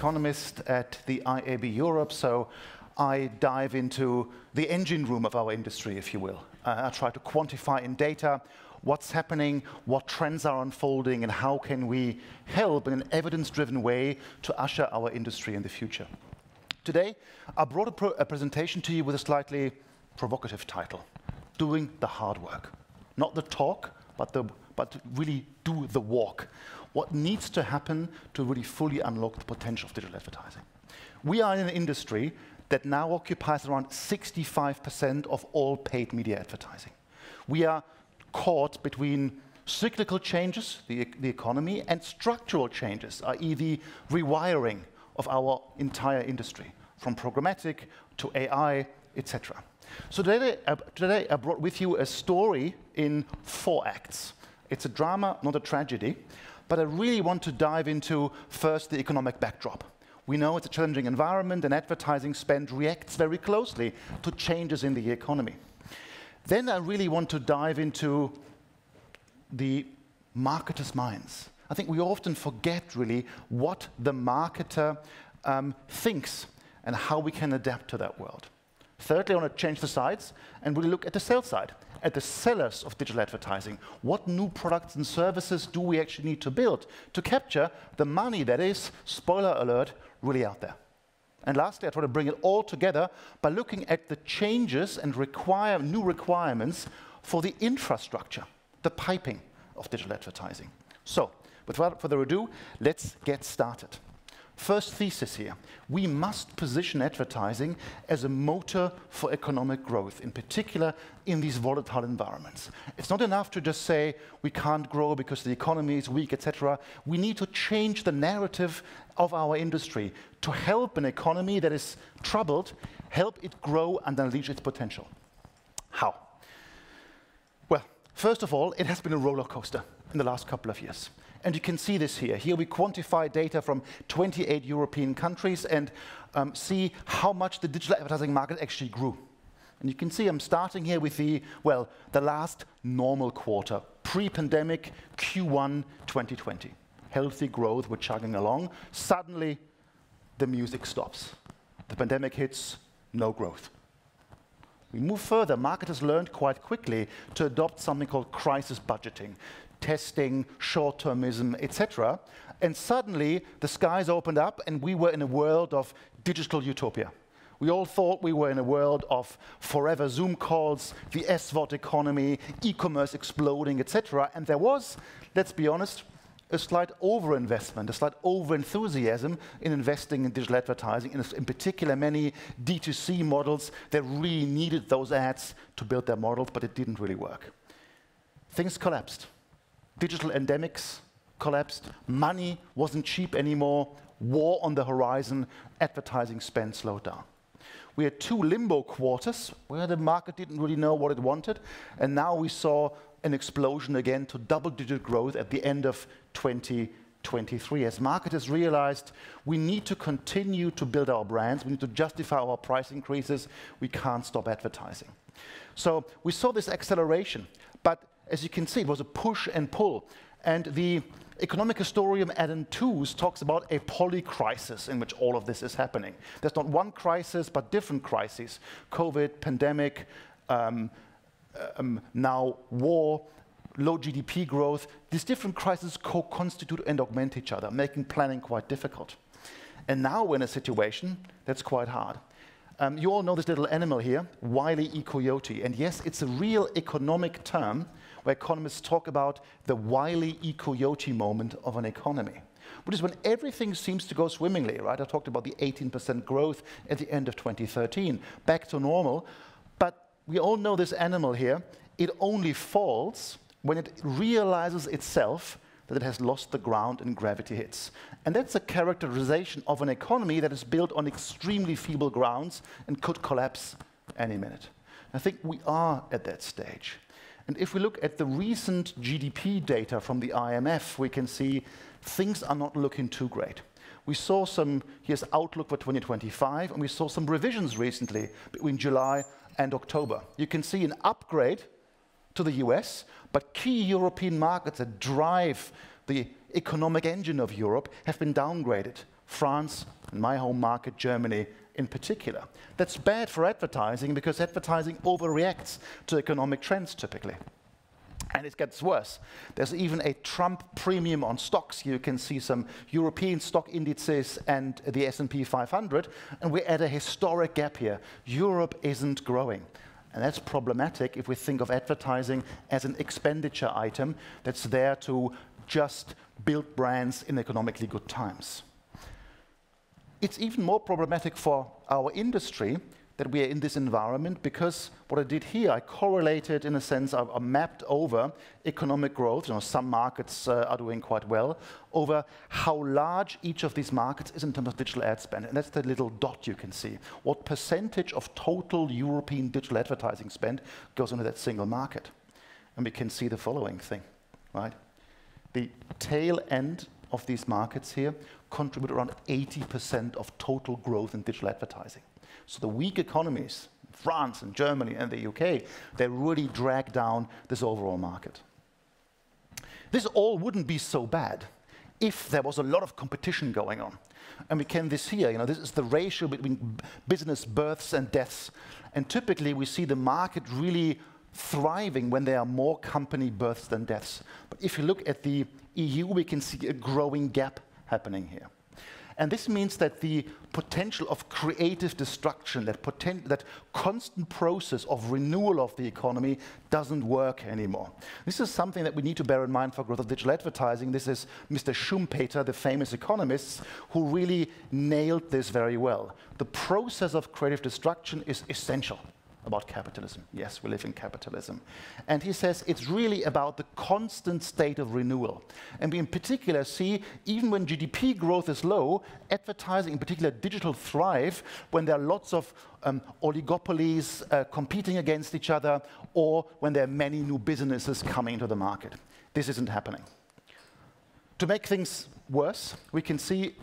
economist at the IAB Europe, so I dive into the engine room of our industry, if you will. I try to quantify in data what's happening, what trends are unfolding, and how can we help in an evidence-driven way to usher our industry in the future. Today, I brought a presentation to you with a slightly provocative title, Doing the Hard Work. Not the talk, but really do the walk. What needs to happen to really fully unlock the potential of digital advertising? We are in an industry that now occupies around 65% of all paid media advertising. We are caught between cyclical changes, the economy, and structural changes, i.e. the rewiring of our entire industry, from programmatic to AI, etc. So today I brought with you a story in 4 acts. It's a drama, not a tragedy, but I really want to dive into first the economic backdrop. We know it's a challenging environment, and advertising spend reacts very closely to changes in the economy. Then I really want to dive into the marketers' minds. I think we often forget really what the marketer thinks and how we can adapt to that world. Thirdly, I want to change the sides and really look at the sales side, at the sellers of digital advertising. What new products and services do we actually need to build to capture the money that is, spoiler alert, really out there? And lastly, I try to bring it all together by looking at the changes and new requirements for the infrastructure, the piping of digital advertising. So, without further ado, let's get started. First thesis here, we must position advertising as a motor for economic growth, in particular in these volatile environments. It's not enough to just say we can't grow because the economy is weak, etc. We need to change the narrative of our industry to help an economy that is troubled, help it grow and unleash its potential. How? Well, first of all, it has been a roller coaster in the last couple of years. And you can see this here. Here we quantify data from 28 European countries and see how much the digital advertising market actually grew. And you can see I'm starting here with the last normal quarter, pre-pandemic Q1 2020. Healthy growth, we're chugging along. Suddenly, the music stops. The pandemic hits, no growth. We move further. Marketers learned quite quickly to adopt something called crisis budgeting, testing, short-termism, etc. And suddenly, the skies opened up, and we were in a world of digital utopia. We all thought we were in a world of forever Zoom calls, the SVOD economy, e-commerce exploding, etc. And there was, let's be honest, a slight overinvestment, a slight overenthusiasm in investing in digital advertising, in particular many D2C models that really needed those ads to build their models, but it didn't really work. Things collapsed. Digital endemics collapsed. Money wasn't cheap anymore. War on the horizon. Advertising spend slowed down. We had 2 limbo quarters where the market didn't really know what it wanted, and now we saw an explosion again to double-digit growth at the end of 2023 as marketers realized we need to continue to build our brands, we need to justify our price increases, we can't stop advertising. So we saw this acceleration, but as you can see, it was a push and pull. And the economic historian Adam Tooze talks about a polycrisis in which all of this is happening. There's not one crisis, but different crises. COVID, pandemic, now war, low GDP growth. These different crises co-constitute and augment each other, making planning quite difficult. And now we're in a situation that's quite hard. You all know this little animal here, Wile E. Coyote. And yes, it's a real economic term where economists talk about the Wile E. Coyote moment of an economy, which is when everything seems to go swimmingly, right? I talked about the 18% growth at the end of 2013, back to normal. But we all know this animal here. It only falls when it realizes itself that it has lost the ground and gravity hits. And that's a characterization of an economy that is built on extremely feeble grounds and could collapse any minute. I think we are at that stage. And if we look at the recent GDP data from the IMF, we can see things are not looking too great. We saw here's outlook for 2025, and we saw some revisions recently between July and October. You can see an upgrade to the US, but key European markets that drive the economic engine of Europe have been downgraded. France, and my home market, Germany, in particular. That's bad for advertising because advertising overreacts to economic trends typically. And it gets worse. There's even a Trump premium on stocks. You can see some European stock indices and the S&P 500, and we're at a historic gap here. Europe isn't growing. And that's problematic if we think of advertising as an expenditure item that's there to just build brands in economically good times. It's even more problematic for our industry that we are in this environment because what I did here, I correlated, in a sense, I mapped over economic growth. Some markets are doing quite well, over how large each of these markets is in terms of digital ad spend. And that's the little dot you can see. What percentage of total European digital advertising spend goes into that single market? And we can see the following thing, right? The tail end of these markets here contribute around 80% of total growth in digital advertising. So the weak economies, France and Germany and the UK, they really drag down this overall market. This all wouldn't be so bad if there was a lot of competition going on. And we can this here, this is the ratio between business births and deaths. And typically we see the market really thriving when there are more company births than deaths. But if you look at the EU, we can see a growing gap happening here. And this means that the potential of creative destruction, that constant process of renewal of the economy doesn't work anymore. This is something that we need to bear in mind for growth of digital advertising. This is Mr. Schumpeter, the famous economist, who really nailed this very well. The process of creative destruction is essential about capitalism. Yes, we live in capitalism. And he says it's really about the constant state of renewal. And we in particular see, even when GDP growth is low, advertising, in particular digital, thrive when there are lots of oligopolies competing against each other, or when there are many new businesses coming into the market. This isn't happening. To make things worse, we can see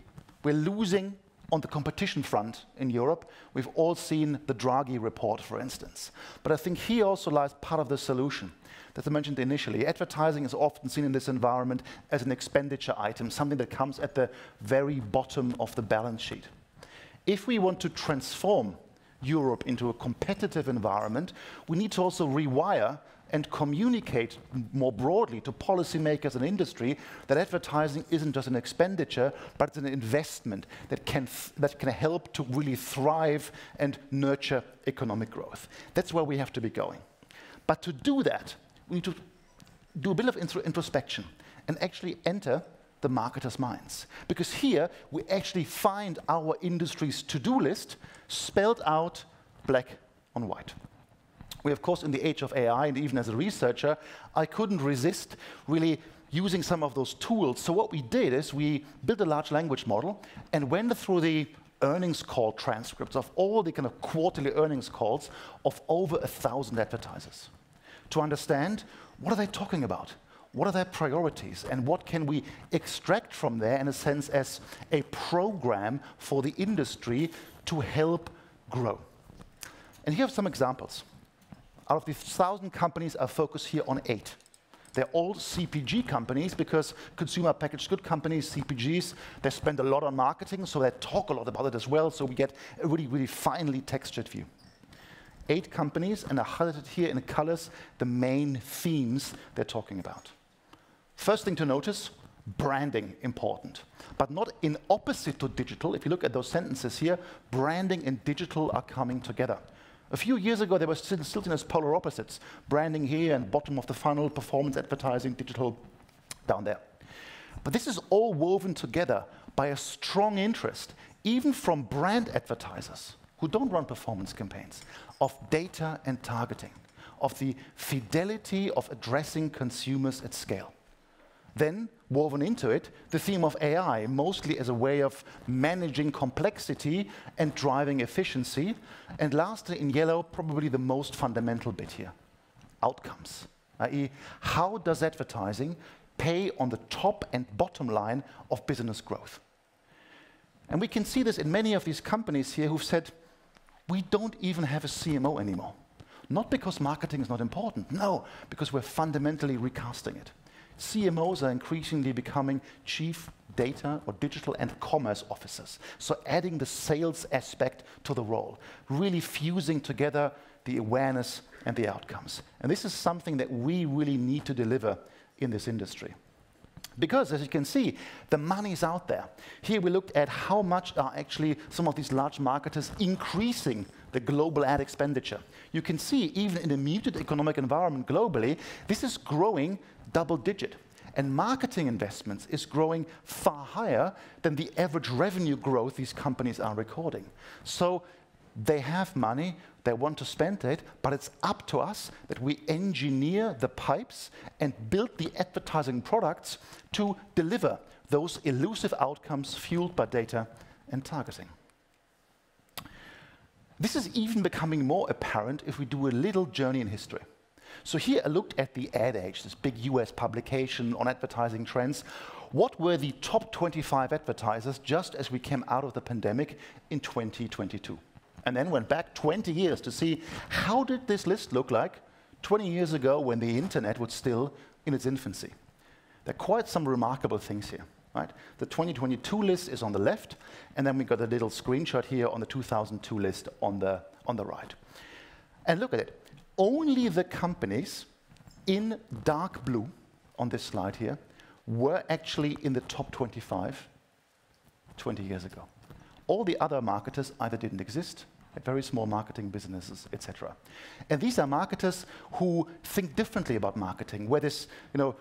we're losing on the competition front in Europe. We've all seen the Draghi report, for instance. But I think here also lies part of the solution. As I mentioned initially, advertising is often seen in this environment as an expenditure item, something that comes at the very bottom of the balance sheet. If we want to transform Europe into a competitive environment, we need to also rewire and communicate more broadly to policymakers and industry that advertising isn't just an expenditure, but it's an investment that can help to really thrive and nurture economic growth. That's where we have to be going. But to do that, we need to do a bit of introspection and actually enter the marketers' minds. Because here, we actually find our industry's to-do list spelled out black on white. We, of course, in the age of AI, and even as a researcher, I couldn't resist really using some of those tools. So what we did is we built a large language model and went through the earnings call transcripts of all the kind of quarterly earnings calls of over 1,000 advertisers to understand what are they talking about, what are their priorities, and what can we extract from there, in a sense, as a program for the industry to help grow. And here are some examples. Out of these 1,000 companies, I focus here on 8. They're all CPG companies because consumer packaged good companies, CPGs, they spend a lot on marketing, so they talk a lot about it as well, so we get a really, really finely textured view. 8 companies, and I highlighted here in the colors the main themes they're talking about. First thing to notice, branding important, but not in opposite to digital. If you look at those sentences here, branding and digital are coming together. A few years ago, they were still seen as polar opposites. Branding here and bottom of the funnel, performance advertising, digital down there. But this is all woven together by a strong interest, even from brand advertisers who don't run performance campaigns, of data and targeting, of the fidelity of addressing consumers at scale. Then, woven into it, the theme of AI, mostly as a way of managing complexity and driving efficiency. And lastly, in yellow, probably the most fundamental bit here, outcomes, i.e., how does advertising pay on the top and bottom line of business growth? And we can see this in many of these companies here who've said, we don't even have a CMO anymore. Not because marketing is not important, no, because we're fundamentally recasting it. CMOs are increasingly becoming chief data or digital and commerce officers. So adding the sales aspect to the role, really fusing together the awareness and the outcomes. And this is something that we really need to deliver in this industry. Because, as you can see, the money's out there. Here we looked at how much are actually some of these large marketers increasing the global ad expenditure. You can see, even in a muted economic environment globally, this is growing double-digit. And marketing investments is growing far higher than the average revenue growth these companies are recording. So they have money, they want to spend it, but it's up to us that we engineer the pipes and build the advertising products to deliver those elusive outcomes fueled by data and targeting. This is even becoming more apparent if we do a little journey in history. So here I looked at the Ad Age, this big US publication on advertising trends. What were the top 25 advertisers just as we came out of the pandemic in 2022? And then went back 20 years to see how did this list look like 20 years ago when the internet was still in its infancy. There are quite some remarkable things here. Right? The 2022 list is on the left, and then we got a little screenshot here on the 2002 list on the right. And look at it. Only the companies in dark blue on this slide here were actually in the top 25 20 years ago. All the other marketers either didn't exist, had very small marketing businesses, etc. And these are marketers who think differently about marketing, where this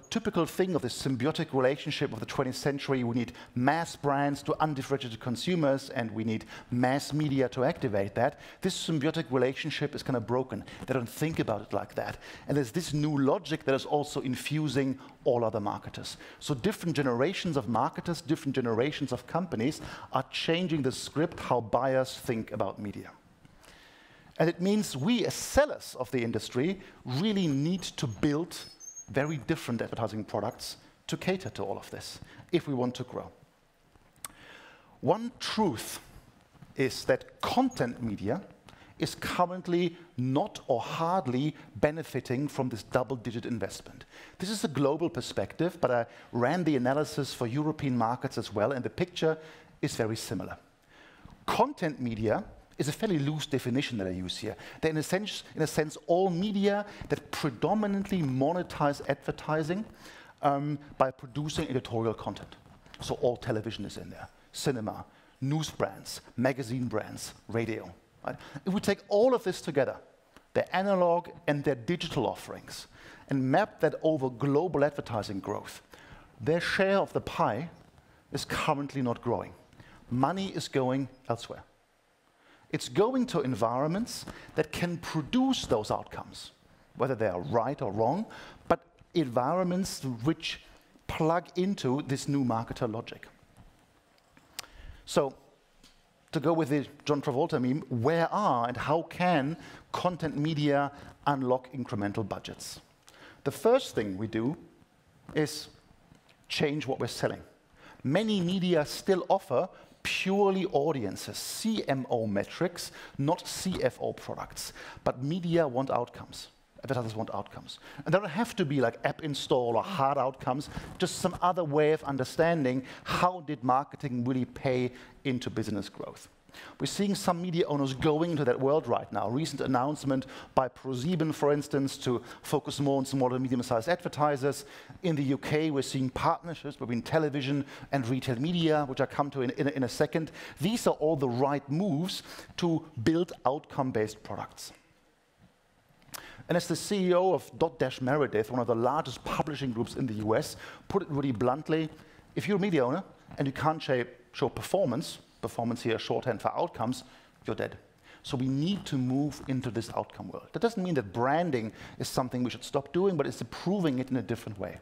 typical thing of this symbiotic relationship of the 20th century, we need mass brands to undifferentiated consumers, and we need mass media to activate that. This symbiotic relationship is kind of broken. They don't think about it like that. And there's this new logic that is also infusing all other marketers. So different generations of marketers, different generations of companies are changing the script, how buyers think about media. And it means we, as sellers of the industry, really need to build very different advertising products to cater to all of this if we want to grow. One truth is that content media is currently not or hardly benefiting from this double-digit investment. This is a global perspective, but I ran the analysis for European markets as well, and the picture is very similar. Content media is a fairly loose definition that I use here. They're in a sense, all media that predominantly monetize advertising by producing editorial content. So all television is in there, cinema, news brands, magazine brands, radio. Right? If we take all of this together, their analog and their digital offerings, and map that over global advertising growth, their share of the pie is currently not growing. Money is going elsewhere. It's going to environments that can produce those outcomes, whether they are right or wrong, but environments which plug into this new marketer logic. So, to go with the John Travolta meme, where are and how can content media unlock incremental budgets? The first thing we do is change what we're selling. Many media still offer purely audiences, CMO metrics, not CFO products. But media want outcomes. Advertisers want outcomes. And they don't have to be like app install or hard outcomes, just some other way of understanding how did marketing really pay into business growth. We're seeing some media owners going into that world right now. Recent announcement by ProSieben, for instance, to focus more on small and medium-sized advertisers. In the UK, we're seeing partnerships between television and retail media, which I'll come to in a second. These are all the right moves to build outcome-based products. And as the CEO of Dotdash Meredith, one of the largest publishing groups in the US, put it really bluntly, if you're a media owner and you can't show performance here shorthand for outcomes, you're dead. So we need to move into this outcome world. That doesn't mean that branding is something we should stop doing, but it's improving it in a different way.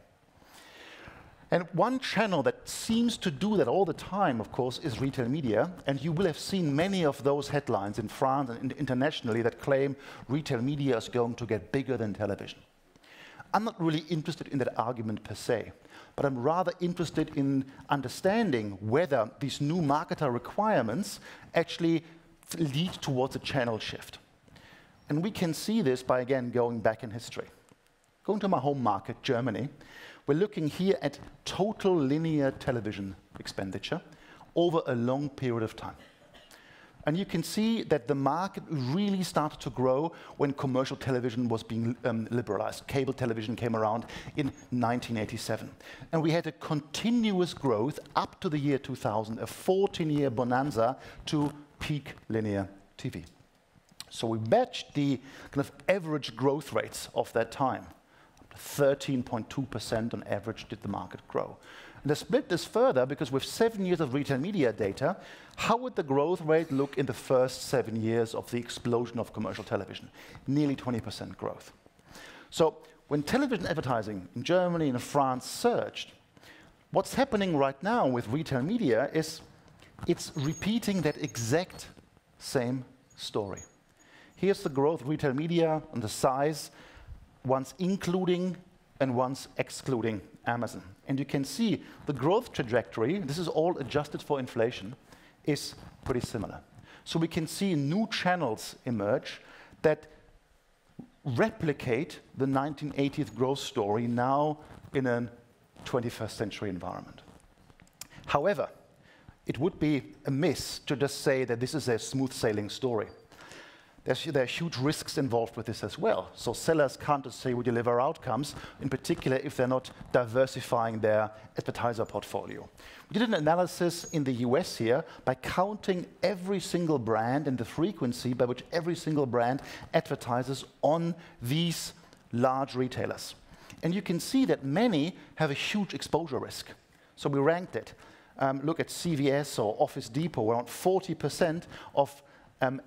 And one channel that seems to do that all the time, of course, is retail media. And you will have seen many of those headlines in France and internationally that claim retail media is going to get bigger than television. I'm not really interested in that argument per se, but I'm rather interested in understanding whether these new marketer requirements actually lead towards a channel shift. And we can see this by, again, going back in history. Going to my home market, Germany, we're looking here at total linear television expenditure over a long period of time. And you can see that the market really started to grow when commercial television was being liberalized. Cable television came around in 1987. And we had a continuous growth up to the year 2000, a 14-year bonanza to peak linear TV. So we matched the kind of average growth rates of that time. 13.2% on average did the market grow. And I split this further because with 7 years of retail media data, how would the growth rate look in the first 7 years of the explosion of commercial television? Nearly 20% growth. So when television advertising in Germany and France surged, what's happening right now with retail media is it's repeating that exact same story. Here's the growth of retail media and the size, once including and once excluding Amazon. And you can see the growth trajectory, this is all adjusted for inflation, is pretty similar. So we can see new channels emerge that replicate the 1980s growth story now in a 21st century environment. However, it would be amiss to just say that this is a smooth sailing story. There are huge risks involved with this as well. So sellers can't just say we deliver outcomes, in particular if they're not diversifying their advertiser portfolio. We did an analysis in the US here by counting every single brand and the frequency by which every single brand advertises on these large retailers. And you can see that many have a huge exposure risk. So we ranked it. Look at CVS or Office Depot, around 40% of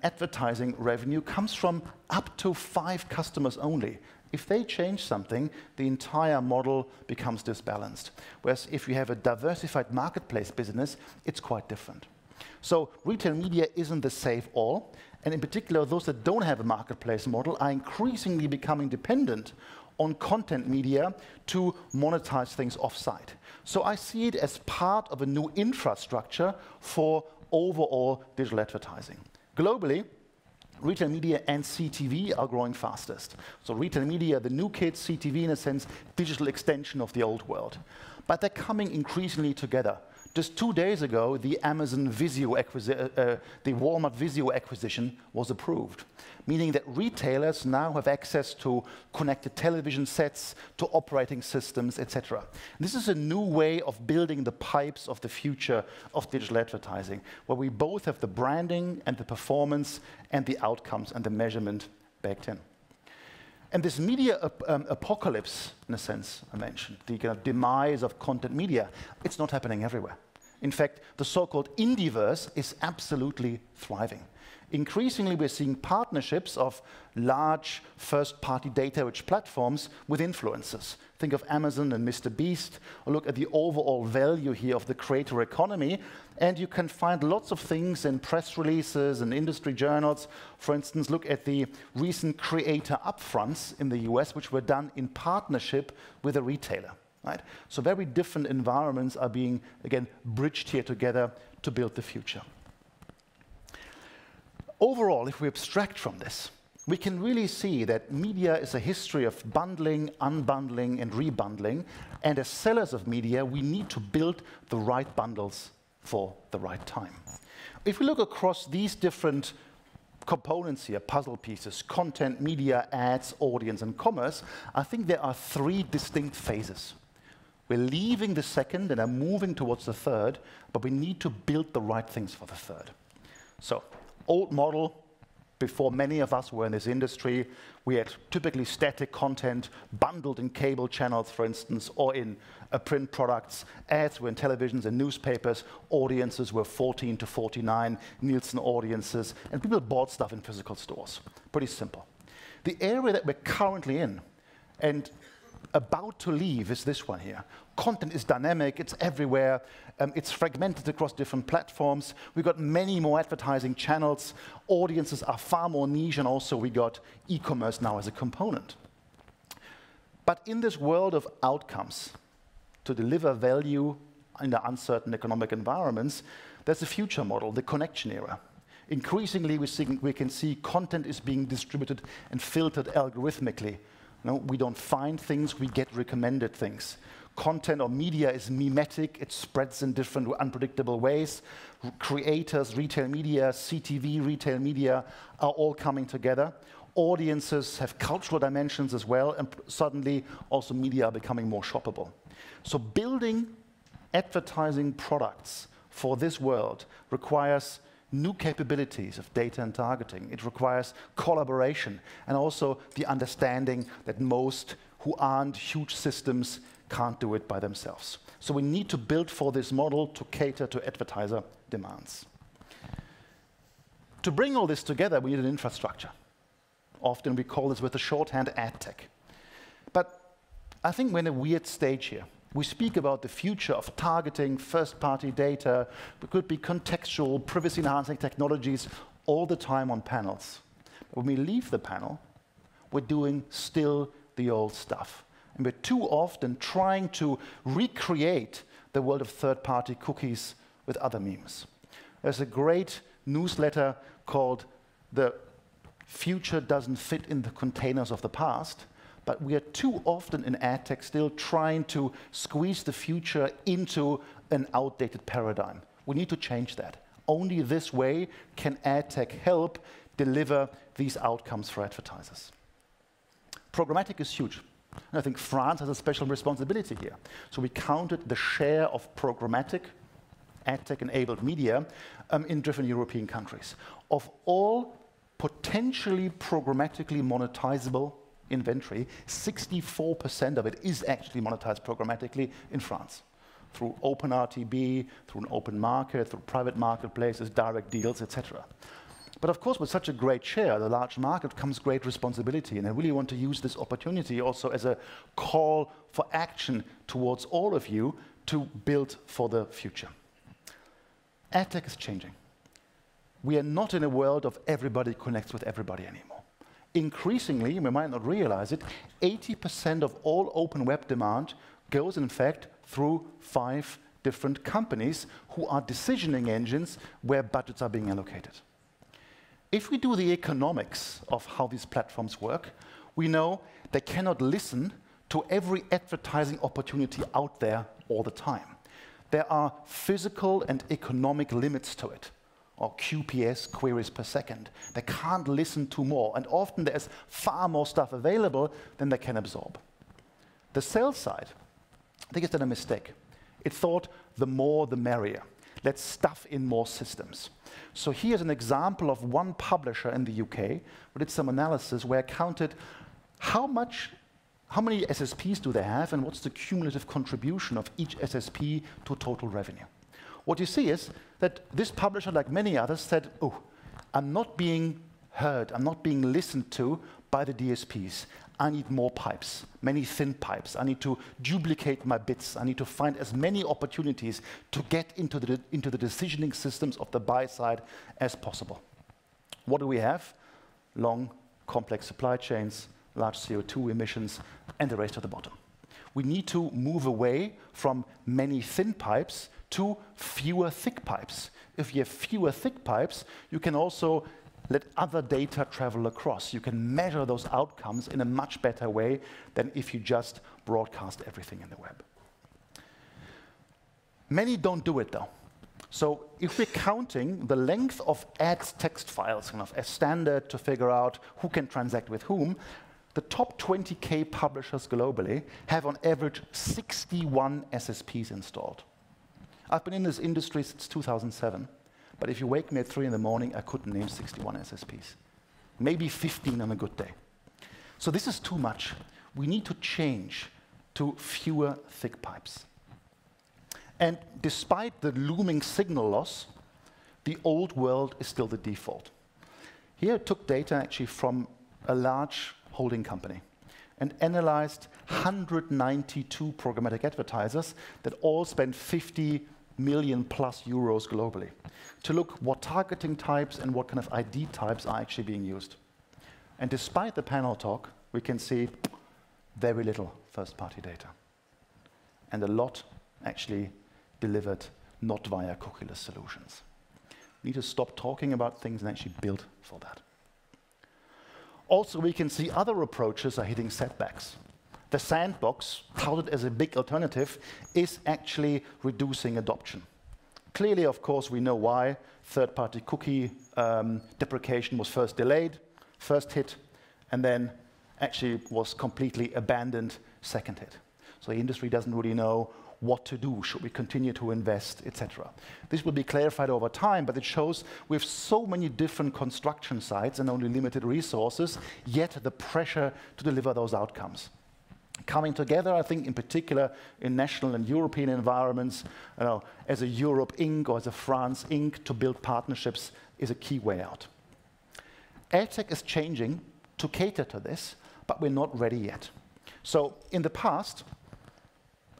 advertising revenue comes from up to 5 customers only. If they change something, the entire model becomes disbalanced. Whereas if you have a diversified marketplace business, it's quite different. So retail media isn't the save-all, and in particular, those that don't have a marketplace model are increasingly becoming dependent on content media to monetize things off-site. So I see it as part of a new infrastructure for overall digital advertising. Globally, retail media and CTV are growing fastest. So retail media, the new kids, CTV in a sense, digital extension of the old world. But they're coming increasingly together. Just 2 days ago, the Amazon Vizio the Walmart Vizio acquisition was approved, meaning that retailers now have access to connected television sets, to operating systems, etc. This is a new way of building the pipes of the future of digital advertising, where we both have the branding and the performance and the outcomes and the measurement baked in. And this media apocalypse, in a sense, I mentioned, the kind of demise of content media, it's not happening everywhere. In fact, the so-called indieverse is absolutely thriving. Increasingly, we're seeing partnerships of large first-party data-rich platforms with influencers. Think of Amazon and Mr. Beast, or look at the overall value here of the creator economy, and you can find lots of things in press releases and industry journals. For instance, look at the recent creator upfronts in the US, which were done in partnership with a retailer. Right? So very different environments are being, again, bridged here together to build the future. Overall, if we abstract from this, we can really see that media is a history of bundling, unbundling, and rebundling. And as sellers of media, we need to build the right bundles for the right time. If we look across these different components here, puzzle pieces, content, media, ads, audience, and commerce, I think there are 3 distinct phases. We're leaving the second and are moving towards the third, but we need to build the right things for the third. So, old model, before many of us were in this industry, we had typically static content bundled in cable channels, for instance, or in print products. Ads were in televisions and newspapers. Audiences were 14 to 49, Nielsen audiences, and people bought stuff in physical stores. Pretty simple. The area that we're currently in, and about to leave, is this one here. Content is dynamic, it's everywhere, it's fragmented across different platforms. We've got many more advertising channels, audiences are far more niche, and also we got e-commerce now as a component. But in this world of outcomes, to deliver value in the uncertain economic environments, there's a future model, the connection era. Increasingly, we can see content is being distributed and filtered algorithmically. No, we don't find things, we get recommended things. Content or media is mimetic. It spreads in different unpredictable ways. Creators, retail media, CTV, retail media are all coming together. Audiences have cultural dimensions as well, and suddenly also media are becoming more shoppable. So building advertising products for this world requires new capabilities of data and targeting. It requires collaboration and also the understanding that most who aren't huge systems can't do it by themselves. So we need to build for this model to cater to advertiser demands. To bring all this together, we need an infrastructure. Often we call this with the shorthand ad tech. But I think we're in a weird stage here. We speak about the future of targeting, first-party data. It could be contextual, privacy-enhancing technologies all the time on panels. When we leave the panel, we're doing still the old stuff. And we're too often trying to recreate the world of third-party cookies with other memes. There's a great newsletter called "The Future Doesn't Fit in the Containers of the Past," but we are too often in ad tech still trying to squeeze the future into an outdated paradigm. We need to change that. Only this way can ad tech help deliver these outcomes for advertisers. Programmatic is huge. And I think France has a special responsibility here. So we counted the share of programmatic ad tech-enabled media in different European countries. Of all potentially programmatically monetizable inventory, 64% of it is actually monetized programmatically in France, through OpenRTB, through an open market, through private marketplaces, direct deals, etc. But of course, with such a great share, the large market, comes great responsibility, and I really want to use this opportunity also as a call for action towards all of you to build for the future. Ad tech is changing. We are not in a world of everybody connects with everybody anymore. Increasingly, we might not realize it, 80% of all open web demand goes, in fact, through 5 different companies who are decisioning engines where budgets are being allocated. If we do the economics of how these platforms work, we know they cannot listen to every advertising opportunity out there all the time. There are physical and economic limits to it, or QPS, queries per second. They can't listen to more, and often there's far more stuff available than they can absorb. The sales side, I think it's done a mistake. It thought the more the merrier. Let's stuff in more systems. So here's an example of one publisher in the UK who did some analysis where it counted how many SSPs do they have and what's the cumulative contribution of each SSP to total revenue. What you see is that this publisher, like many others, said, oh, I'm not being heard, I'm not being listened to by the DSPs. I need more pipes, many thin pipes. I need to duplicate my bits. I need to find as many opportunities to get into the decisioning systems of the buy side as possible. What do we have? Long, complex supply chains, large CO2 emissions, and the race to the bottom. We need to move away from many thin pipes to fewer thick pipes. If you have fewer thick pipes, you can also let other data travel across. You can measure those outcomes in a much better way than if you just broadcast everything in the web. Many don't do it, though. So if we're counting the length of ads text files kind of as standard to figure out who can transact with whom, the top 20K publishers globally have on average 61 SSPs installed. I've been in this industry since 2007. But if you wake me at 3 in the morning, I couldn't name 61 SSPs. Maybe 15 on a good day. So this is too much. We need to change to fewer thick pipes. And despite the looming signal loss, the old world is still the default. Here I took data actually from a large holding company and analyzed 192 programmatic advertisers that all spend 50 million plus euros globally to look what targeting types and what kind of ID types are actually being used. And despite the panel talk, we can see very little first-party data. And a lot actually delivered not via cookieless solutions. We need to stop talking about things and actually build for that. Also, we can see other approaches are hitting setbacks. the sandbox, touted as a big alternative, is actually reducing adoption. Clearly, of course, we know why. Third-party cookie deprecation was first delayed, first hit, and then actually was completely abandoned, second hit. So the industry doesn't really know what to do. Should we continue to invest, etc.? This will be clarified over time, but it shows we have so many different construction sites and only limited resources, yet the pressure to deliver those outcomes. Coming together, I think, in particular in national and European environments, as a Europe Inc. or as a France Inc. to build partnerships is a key way out. EdTech is changing to cater to this, but we're not ready yet. So in the past,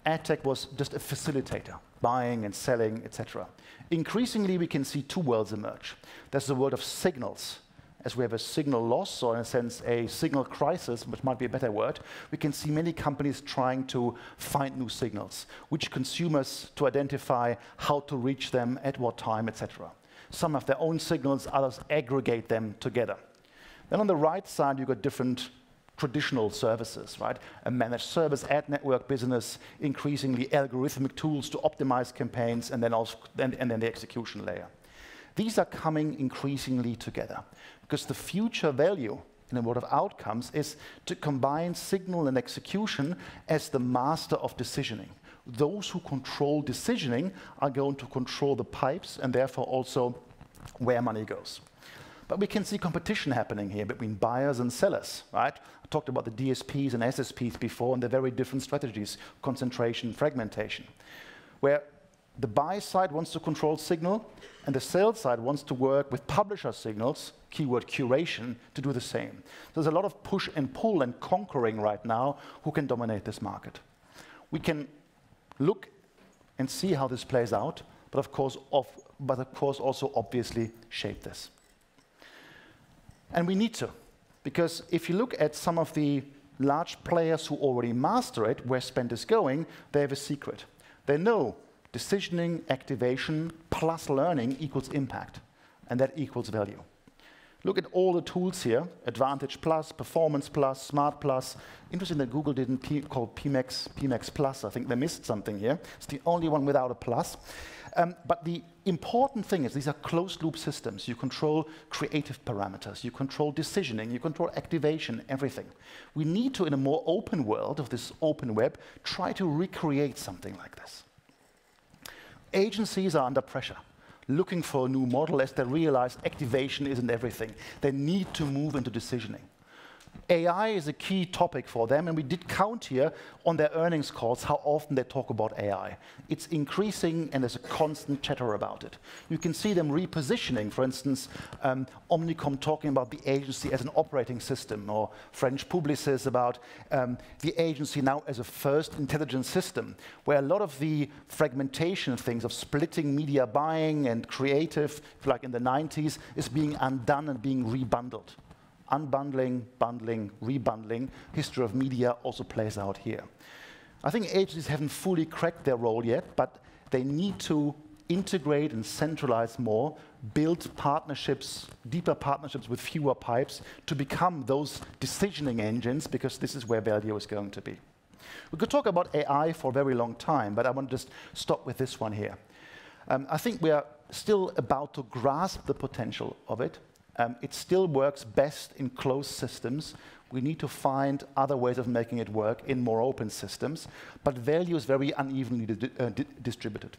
EdTech was just a facilitator, buying and selling, etc. Increasingly, we can see two worlds emerge. There's the world of signals. As we have a signal loss, or in a sense, a signal crisis, which might be a better word, we can see many companies trying to find new signals, which consumers to identify how to reach them, at what time, etc. Some have their own signals, others aggregate them together. Then on the right side, you've got different traditional services, right? A managed service ad network business, increasingly algorithmic tools to optimize campaigns, and then the execution layer. These are coming increasingly together because the future value in the world of outcomes is to combine signal and execution as the master of decisioning. Those who control decisioning are going to control the pipes and therefore also where money goes. But we can see competition happening here between buyers and sellers, right? I talked about the DSPs and SSPs before and the very different strategies, concentration, fragmentation, where the buy side wants to control signal and the sell side wants to work with publisher signals, keyword curation, to do the same. So there's a lot of push and pull and conquering right now who can dominate this market. We can look and see how this plays out, but of course also obviously shape this. And we need to, because if you look at some of the large players who already master it, where spend is going, they have a secret. They know decisioning, activation, plus learning equals impact, and that equals value. Look at all the tools here, Advantage Plus, Performance Plus, Smart Plus. Interesting that Google didn't call PMax Plus. I think they missed something here. It's the only one without a plus. But the important thing is these are closed-loop systems. You control creative parameters. You control decisioning. You control activation, everything. We need to, in a more open world of this open web, try to recreate something like this. Agencies are under pressure, looking for a new model as they realize activation isn't everything. They need to move into decisioning. AI is a key topic for them, and we did count here on their earnings calls how often they talk about AI. It's increasing, and there's a constant chatter about it. You can see them repositioning, for instance, Omnicom talking about the agency as an operating system, or French Publicis about the agency now as a first intelligence system, where a lot of the fragmentation things of splitting media buying and creative, like in the 90s, is being undone and being rebundled. Unbundling, bundling, rebundling, history of media also plays out here. I think agencies haven't fully cracked their role yet, but they need to integrate and centralize more, build partnerships, deeper partnerships with fewer pipes to become those decisioning engines, because this is where value is going to be. We could talk about AI for a very long time, but I want to just stop with this one here. I think we are still about to grasp the potential of it. It still works best in closed systems. We need to find other ways of making it work in more open systems, but value is very unevenly distributed.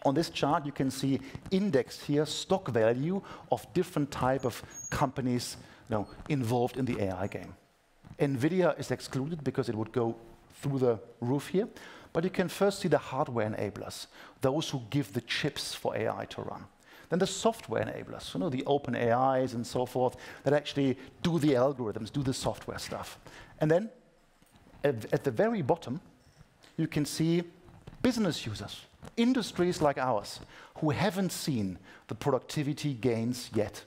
On this chart, you can see indexed here stock value of different type of companies involved in the AI game. NVIDIA is excluded because it would go through the roof here, but you can first see the hardware enablers, those who give the chips for AI to run. Then the software enablers, the open AIs and so forth, that actually do the algorithms, do the software stuff. And then at the very bottom, you can see business users, industries like ours, who haven't seen the productivity gains yet.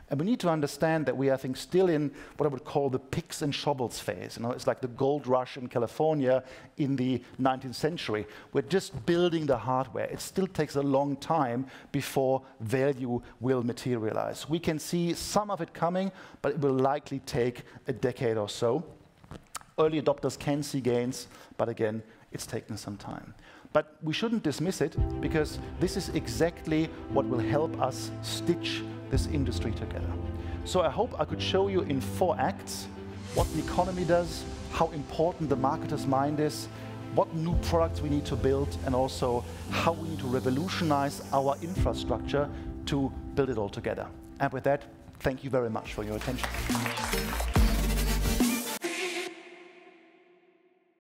And we need to understand that we are, I think, still in what I would call the picks and shovels phase. It's like the gold rush in California in the 19th century. We're just building the hardware. It still takes a long time before value will materialize. We can see some of it coming, but it will likely take a decade or so. Early adopters can see gains, but again, it's taken some time. But we shouldn't dismiss it, because this is exactly what will help us stitch this industry together. So I hope I could show you in 4 acts what the economy does, how important the marketer's mind is, what new products we need to build, and also how we need to revolutionize our infrastructure to build it all together. And with that, thank you very much for your attention.